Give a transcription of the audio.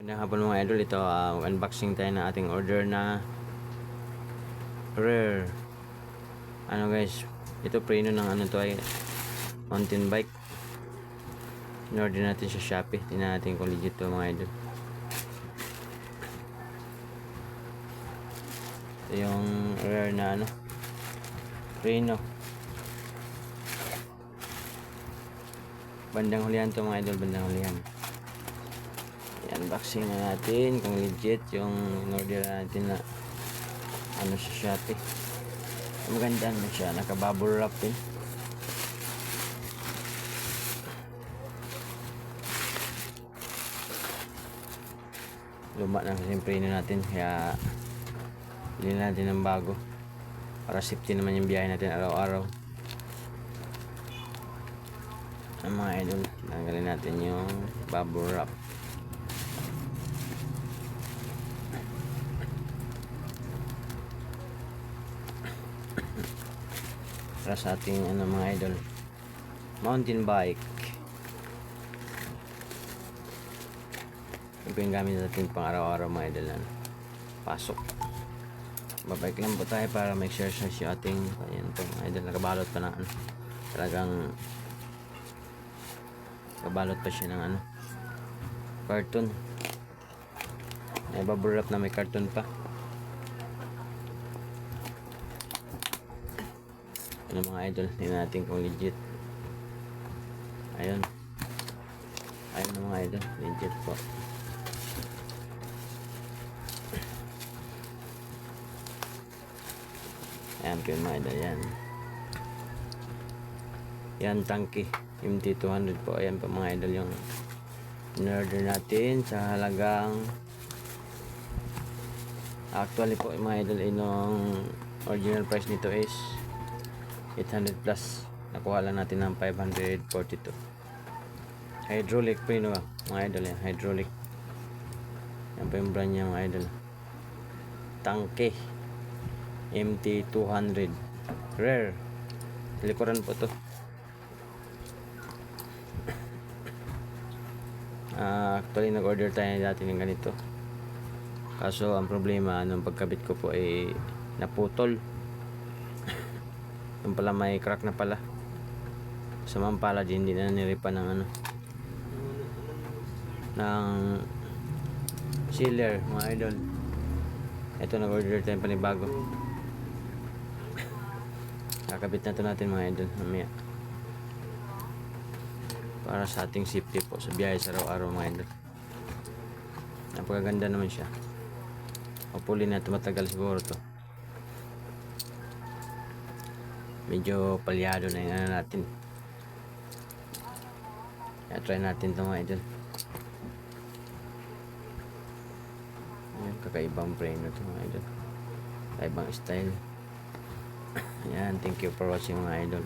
Magandang hapon mga idol, ito unboxing tayo ng ating order na Rare. Ano guys, ito preno ng ano to ay mountain bike. In-order natin sa Shopee. Tingnan natin kung legit to mga idol. Ito yung Rare na ano, preno. Bandang hulihan to mga idol, bandang hulihan. Unboxing na natin kung legit yung in-order natin na ano sa Shopee. Maganda naman siya, naka-bubble wrap din. Luma na kasi yung preno natin, kaya bilhin natin ng bago para safety naman yung biyahe natin araw-araw. Ang mga idol, tanggalin natin yung bubble wrap. Para sa ating ano mga idol, mountain bike. Ito yung gamit natin pang araw-araw mga idol na pasok. Babike lang po tayo para make sure yung ating ayan po mga idol, nakabalot pa na ano, talagang nakabalot pa siya ng ano, carton. May bubble wrap na may carton pa. Ano mga idol, tingnan natin kung legit. Ayun na mga idol, legit po. Ayan po yung mga idol, yan tangke MT200 po. Ayan po mga idol yung in-order natin sa halagang, actually po mga idol, yung original price nito is 800 plus. Nakuha lang natin ng 542. Hydraulic po yun mga idol, yan hydraulic. Yan po yung brand niya mga idol, tangke MT200 Rare. Likuran po to. Actually nag-order tayo dati ng ganito, kaso ang problema nung pagkabit ko po ay naputol. Yung pala may crack na pala. Sa mampala din, hindi na niripa ng ano, ng sealer mga idol. Ito nag-order tayo panibago. Kakabit na to natin mga idol mamaya, para sa ating safety po sa biyahe sa araw-araw mga idol. Napakaganda naman siya. Hopefully na tumatagal siguro to. Medyo palyado na yung ano natin. Kaya try natin ito mga idol. Ayan, kakaibang preno ito mga idol, kakaibang style. Ayan, thank you for watching mga idol.